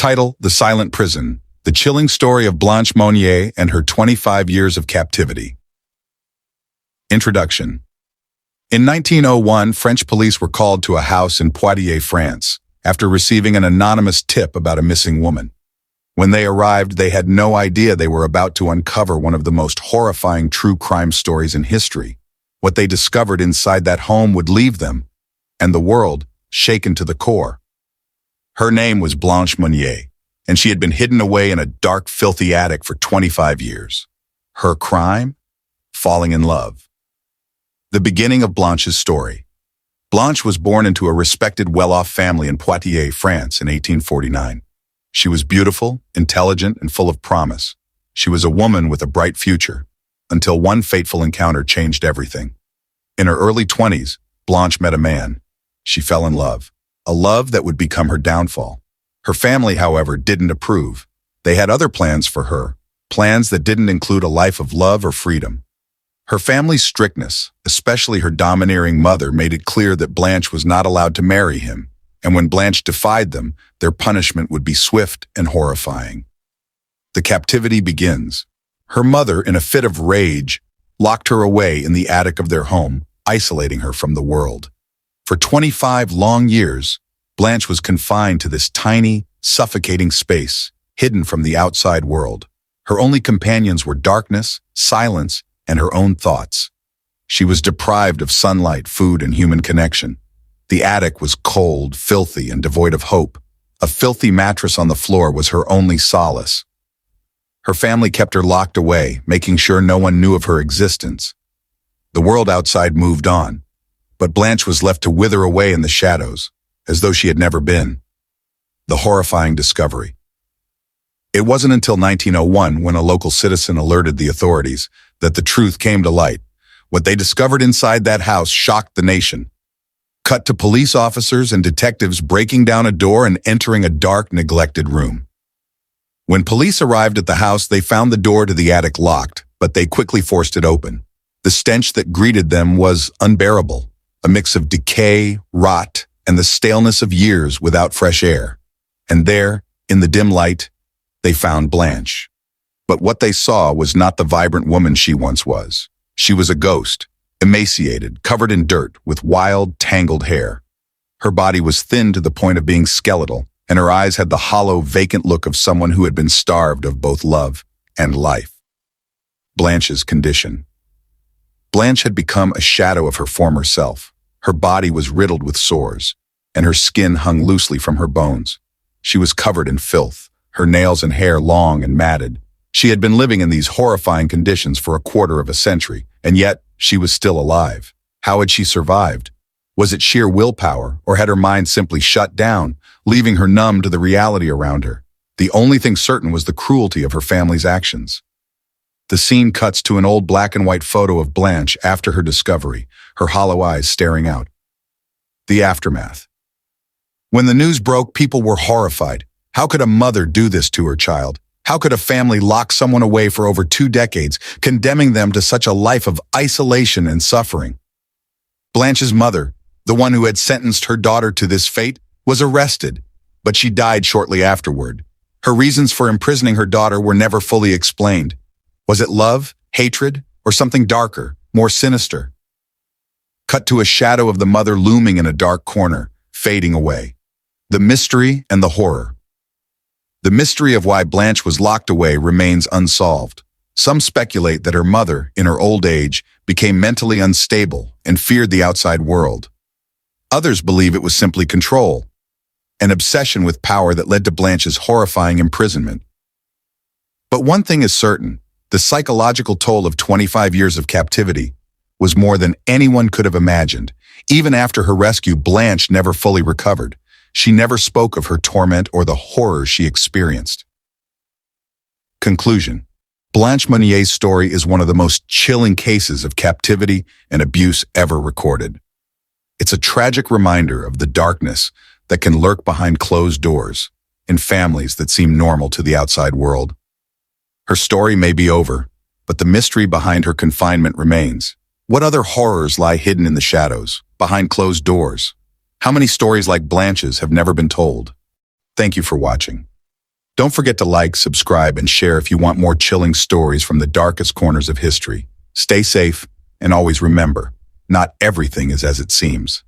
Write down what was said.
Title: The Silent Prison, the chilling story of Blanche Monnier and her 25 years of captivity. Introduction. In 1901, French police were called to a house in Poitiers, France, after receiving an anonymous tip about a missing woman. When they arrived, they had no idea they were about to uncover one of the most horrifying true crime stories in history. What they discovered inside that home would leave them, and the world, shaken to the core. Her name was Blanche Monnier, and she had been hidden away in a dark, filthy attic for 25 years. Her crime? Falling in love. The beginning of Blanche's story. Blanche was born into a respected, well-off family in Poitiers, France in 1849. She was beautiful, intelligent, and full of promise. She was a woman with a bright future, until one fateful encounter changed everything. In her early 20s, Blanche met a man. She fell in love. A love that would become her downfall. Her family, however, didn't approve. They had other plans for her, plans that didn't include a life of love or freedom. Her family's strictness, especially her domineering mother, made it clear that Blanche was not allowed to marry him, and when Blanche defied them, their punishment would be swift and horrifying. The captivity begins. Her mother, in a fit of rage, locked her away in the attic of their home, isolating her from the world. For 25 long years, Blanche was confined to this tiny, suffocating space, hidden from the outside world. Her only companions were darkness, silence, and her own thoughts. She was deprived of sunlight, food, and human connection. The attic was cold, filthy, and devoid of hope. A filthy mattress on the floor was her only solace. Her family kept her locked away, making sure no one knew of her existence. The world outside moved on, but Blanche was left to wither away in the shadows, as though she had never been. The horrifying discovery. It wasn't until 1901, when a local citizen alerted the authorities, that the truth came to light. What they discovered inside that house shocked the nation. Cut to police officers and detectives breaking down a door and entering a dark, neglected room. When police arrived at the house, they found the door to the attic locked, but they quickly forced it open. The stench that greeted them was unbearable. A mix of decay, rot, and the staleness of years without fresh air. And there, in the dim light, they found Blanche. But what they saw was not the vibrant woman she once was. She was a ghost, emaciated, covered in dirt, with wild, tangled hair. Her body was thin to the point of being skeletal, and her eyes had the hollow, vacant look of someone who had been starved of both love and life. Blanche's condition. Blanche had become a shadow of her former self. Her body was riddled with sores, and her skin hung loosely from her bones. She was covered in filth, her nails and hair long and matted. She had been living in these horrifying conditions for a quarter of a century, and yet she was still alive. How had she survived? Was it sheer willpower, or had her mind simply shut down, leaving her numb to the reality around her? The only thing certain was the cruelty of her family's actions. The scene cuts to an old black and white photo of Blanche after her discovery, her hollow eyes staring out. The aftermath. When the news broke, people were horrified. How could a mother do this to her child? How could a family lock someone away for over 2 decades, condemning them to such a life of isolation and suffering? Blanche's mother, the one who had sentenced her daughter to this fate, was arrested, but she died shortly afterward. Her reasons for imprisoning her daughter were never fully explained. Was it love, hatred, or something darker, more sinister? Cut to a shadow of the mother looming in a dark corner, fading away. The mystery and the horror. The mystery of why Blanche was locked away remains unsolved. Some speculate that her mother, in her old age, became mentally unstable and feared the outside world. Others believe it was simply control, an obsession with power that led to Blanche's horrifying imprisonment. But one thing is certain. The psychological toll of 25 years of captivity was more than anyone could have imagined. Even after her rescue, Blanche never fully recovered. She never spoke of her torment or the horror she experienced. Conclusion. Blanche Monnier's story is one of the most chilling cases of captivity and abuse ever recorded. It's a tragic reminder of the darkness that can lurk behind closed doors in families that seem normal to the outside world. Her story may be over, but the mystery behind her confinement remains. What other horrors lie hidden in the shadows, behind closed doors? How many stories like Blanche's have never been told? Thank you for watching. Don't forget to like, subscribe, and share if you want more chilling stories from the darkest corners of history. Stay safe, and always remember, not everything is as it seems.